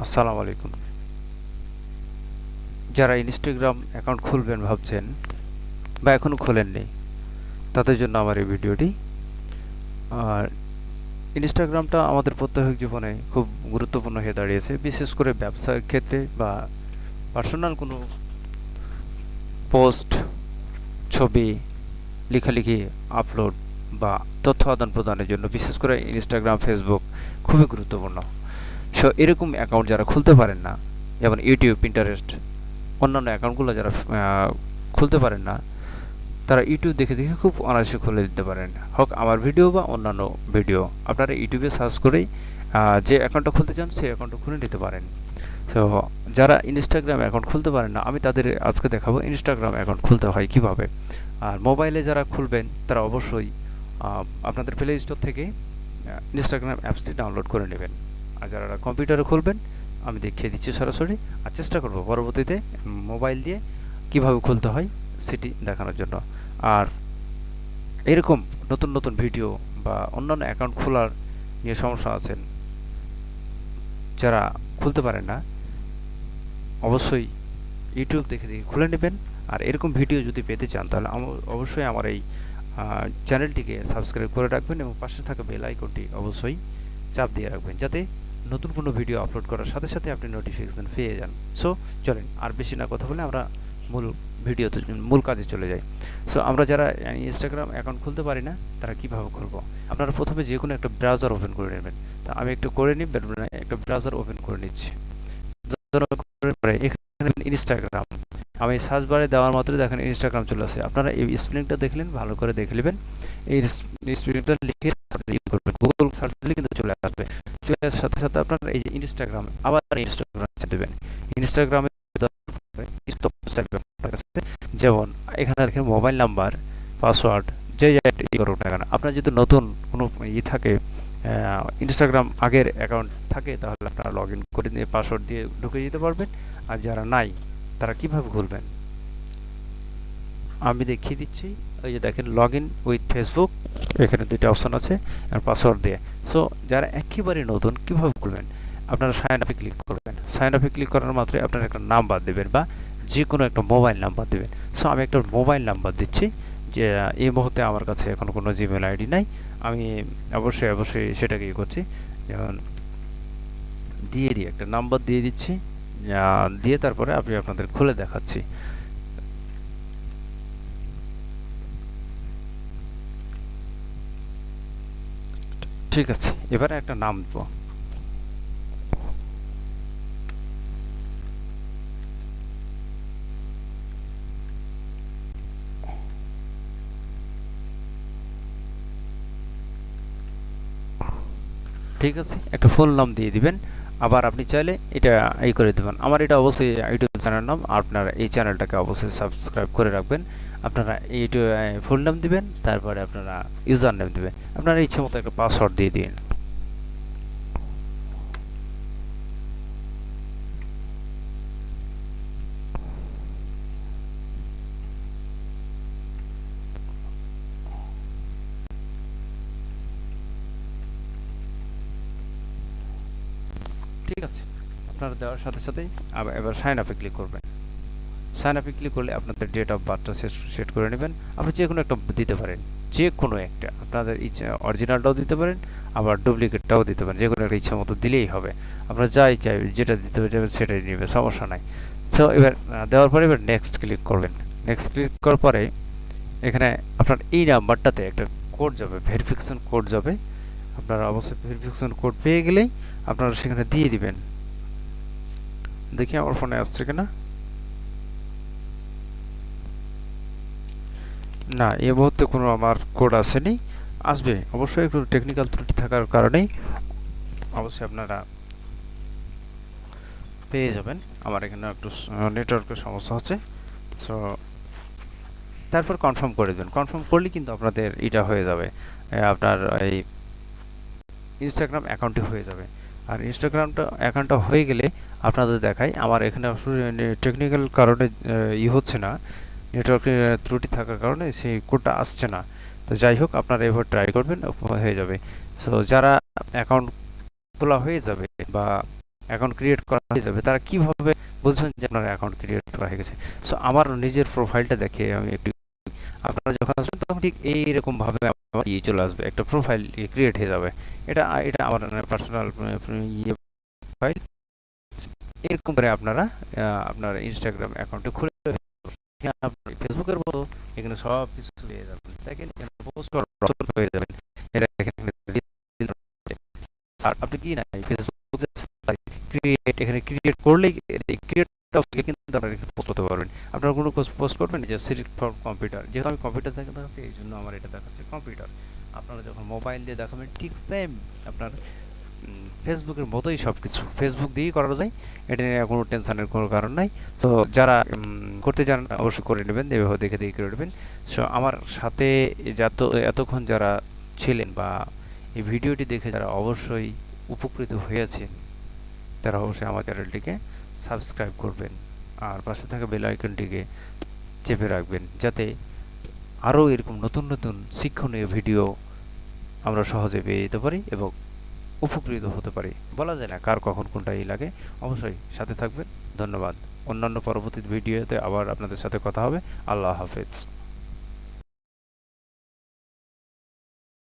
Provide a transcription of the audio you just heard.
আসসালামু আলাইকুম। যারা ইনস্টাগ্রাম অ্যাকাউন্ট খুলবেন ভাবছেন বা এখনও খোলেননি, তাদের জন্য আমার এই ভিডিওটি। আর ইনস্টাগ্রামটা আমাদের প্রত্যেক জীবনে খুব গুরুত্বপূর্ণ হয়ে দাঁড়িয়েছে, বিশেষ করে ব্যবসার ক্ষেত্রে বা পার্সোনাল কোনো পোস্ট, ছবি, লেখালেখি, আপলোড বা তথ্য আদান প্রদানের জন্য বিশেষ করে ইনস্টাগ্রাম, ফেসবুক খুবই গুরুত্বপূর্ণ। সো এরকম অ্যাকাউন্ট যারা খুলতে পারেন না, যেমন ইউটিউব, পিন্টারেস্ট, অন্যান্য অ্যাকাউন্টগুলো যারা খুলতে পারেন না, তারা ইউটিউব দেখে দেখে খুব অনায়াসে খুলে দিতে পারেন, হোক আমার ভিডিও বা অন্যান্য ভিডিও। আপনারা ইউটিউবে সার্চ করেই যে অ্যাকাউন্টটা খুলতে চান সেই অ্যাকাউন্টটা খুলে নিতে পারেন। সো যারা ইনস্টাগ্রাম অ্যাকাউন্ট খুলতে পারেন না, আমি তাদের আজকে দেখাবো ইনস্টাগ্রাম অ্যাকাউন্ট খুলতে হয় কিভাবে। আর মোবাইলে যারা খুলবেন তারা অবশ্যই আপনাদের প্লে স্টোর থেকে ইনস্টাগ্রাম অ্যাপসটি ডাউনলোড করে নেবেন। আর যারা কম্পিউটারে খুলবেন আমি দেখিয়ে দিচ্ছি সরাসরি, আর চেষ্টা করব পরবর্তীতে মোবাইল দিয়ে কিভাবে খুলতে হয় সেটি দেখানোর জন্য। আর এরকম নতুন নতুন ভিডিও বা অন্যান্য অ্যাকাউন্ট খোলার নিয়ে সমস্যা আছেন, যারা খুলতে পারেন না, অবশ্যই ইউটিউব দেখে দেখে খুলে নেবেন। আর এরকম ভিডিও যদি পেতে চান তাহলে অবশ্যই আমার এই চ্যানেলটিকে সাবস্ক্রাইব করে রাখবেন এবং পাশে থাকা বেল আইকনটি অবশ্যই চাপ দিয়ে রাখবেন, যাতে নতুন কোনো ভিডিও আপলোড করার সাথে সাথে আপনি নোটিফিকেশান পেয়ে যান। সো চলেন আর বেশি না কথা বলে আমরা মূল কাজে চলে যাই। সো আমরা যারা ইনস্টাগ্রাম অ্যাকাউন্ট খুলতে পারি না তারা কীভাবে খুলবো? আপনারা প্রথমে যে কোনো একটা ব্রাউজার ওপেন করে নেবেন। তা আমি একটু করে নিই, একটা ব্রাউজার ওপেন করে নিচ্ছি। এখানে ইনস্টাগ্রাম আমি সার্চ বারে দেওয়ার মাত্রই দেখেন ইনস্টাগ্রাম চলে আসে। আপনারা এই স্পেলিংটা দেখলেন, ভালো করে দেখে নেবেন। এই স্পেলিংটা লিখে করবেন, গুগল সার্চ দিলে কিন্তু চলে আসবে। চলে আসার সাথে সাথে আপনারা এই যে ইনস্টাগ্রাম, আবার ইনস্টাগ্রাম দেবেন। ইনস্টাগ্রামে যেমন এখানে দেখেন মোবাইল নাম্বার, পাসওয়ার্ড, যে করুন না কেন, আপনার যদি নতুন কোনো থাকে ইনস্টাগ্রাম আগের অ্যাকাউন্ট থাকে, তাহলে আপনারা লগ ইন করে দিয়ে পাসওয়ার্ড দিয়ে ঢুকে যেতে পারবেন। আর যারা নাই তারা কিভাবে খুলবেন আমি দেখিয়ে দিচ্ছি। ওই যে দেখেন লগ ইন উইথ ফেসবুক, এখানে দুইটা অপশন আছে আর পাসওয়ার্ড দিয়ে। সো যারা একেবারে নতুন কীভাবে খুলবেন, আপনারা সাইন আপে ক্লিক করবেন। সাইন আপে ক্লিক করার মাত্রই আপনারা একটা নাম্বার দেবেন বা যে কোনো একটা মোবাইল নাম্বার দেবেন। সো আমি একটা মোবাইল নাম্বার দিচ্ছি, যে এই মুহূর্তে আমার কাছে এখন কোনো জিমেল আইডি নাই, আমি অবশ্যই সেটাকে করছি। যেমন দিয়ে একটা নাম্বার দিয়ে দিচ্ছি, দিয়ে তারপরে আমি আপনাদের খুলে দেখাচ্ছি। ঠিক আছে, এবারে একটা নাম দেব। ঠিক আছে, একটা ফুল নাম দিয়ে দিবেন। আবার আপনি চাইলে এটা করে দেবেন। আমার এটা অবশ্যই ইউটিউব চ্যানেল নাম, আপনারা এই চ্যানেলটাকে অবশ্যই সাবস্ক্রাইব করে রাখবেন। আপনারা ইউটিউব ফুল নাম দিবেন, তারপরে আপনারা ইউজার নেম দিবেন। আপনারা ইচ্ছে মতো একটা পাসওয়ার্ড দিয়ে দিন। ঠিক আছে, আপনারা দেওয়ার সাথে সাথেই এবার সাইন আপে ক্লিক করবেন। সাইন আপে ক্লিক করলে আপনাদের ডেট অফ বার্থটা সেট করে নেবেন। আপনি যে কোনো একটা দিতে পারেন, যে কোনো একটা আপনাদের ইচ্ছা, অরিজিনালটাও দিতে পারেন আবার ডুপ্লিকেটটাও দিতে পারেন, যে কোনো একটা ইচ্ছা মতো দিলেই হবে। আপনারা চাই যেটা দিতে যাবেন সেটাই নেবে, সমস্যা নাই। সো এবার দেওয়ার পরে এবার নেক্সট ক্লিক করবেন। নেক্সট ক্লিক করার পরে এখানে আপনার এই নাম্বারটাতে একটা কোড যাবে, ভেরিফিকেশন কোড যাবে। আপনারা অবশ্যই ভেরিফিকেশন কোড পেয়ে গেলেই আপনারা সেখানে দিয়ে দিবেন। দেখি আমার ফোনে আসছে কিনা। না, এই মুহূর্তে কোনো আমার কোড আসেনি, আসবে অবশ্যই। একটু টেকনিক্যাল ত্রুটি থাকার কারণেই অবশ্যই আপনারা পেয়ে যাবেন। আমার এখানে একটু নেটওয়ার্কের সমস্যা হচ্ছে। সো তারপর কনফার্ম করে দেবেন। কনফার্ম করলে কিন্তু আপনাদের এটা হয়ে যাবে, আপনার এই ইনস্টাগ্রাম অ্যাকাউন্টটি হয়ে যাবে। আর ইনস্টাগ্রামটা অ্যাকাউন্টটা হয়ে গেলে আপনাদের দেখাই, আমার এখানে টেকনিক্যাল কারণে হচ্ছে না, নেটওয়ার্কের ত্রুটি থাকার কারণে সেই কোডটা আসছে না। তো যাই হোক, আপনারা এবার ট্রাই করবেন, হয়ে যাবে। সো যারা অ্যাকাউন্ট খোলা হয়ে যাবে বা অ্যাকাউন্ট ক্রিয়েট করা হয়ে যাবে, তারা কিভাবে বুঝবেন যে আপনার অ্যাকাউন্ট ক্রিয়েট করা হয়ে গেছে? সো আমার নিজের প্রোফাইলটা দেখে আমি একটু, আপনারা যখন আসবেন তখন ঠিক এইরকম ভাবে আমার ইয়ে চলে আসবে, একটা প্রোফাইল ক্রিয়েট হয়ে যাবে। এটা এটা আমার পার্সোনাল ইয়ে ফাইল। এরকম করে আপনারা আপনার ইনস্টাগ্রাম অ্যাকাউন্টে খুলে ফেসবুকের মতো এখানে সব কিছু পেয়ে যাবেন। দেখেন পোস্ট হয়ে যাবেন। এটা এখানে আর আপনি কি না ফেসবুক ক্রিয়েট, এখানে ক্রিয়েট করলেই ক্রিয়েট কিন্তু আপনারা পোস্ট করতে পারবেন। আপনারা কোনো পোস্ট করবেন যে সিলেক্ট ফর কম্পিউটার, যেহেতু আমি কম্পিউটার থেকে দেখাচ্ছি এই জন্য আমার এটা দেখাচ্ছে কম্পিউটার। আপনারা যখন মোবাইল দিয়ে দেখাবেন ঠিক সেম আপনার ফেসবুকের মতোই সব কিছু ফেসবুক দিয়েই করা যায়। এটা নিয়ে কোনো টেনশনের কোনো কারণ নাই। তো যারা করতে চান অবশ্যই করে নেবেন, এভাবে দেখে দেখে করে নেবেন। সো আমার সাথে এতক্ষণ যারা ছিলেন বা এই ভিডিওটি দেখে যারা অবশ্যই উপকৃত হয়েছেন, তারা অবশ্যই আমার চ্যানেলটিকে সাবস্ক্রাইব করবেন আর পাশে থাকা বেল আইকনটিকে চেপে রাখবেন, যাতে আরও এরকম নতুন নতুন শিক্ষণীয় ভিডিও আমরা সহজে পেয়ে যেতে পারি এবং উপকৃত হতে পারি। বলা যায় না কার কখন কোনটাই লাগে। অবশ্যই সাথে থাকবেন। ধন্যবাদ। অন্যান্য পরবর্তী ভিডিওতে আবার আপনাদের সাথে কথা হবে। আল্লাহ হাফেজ।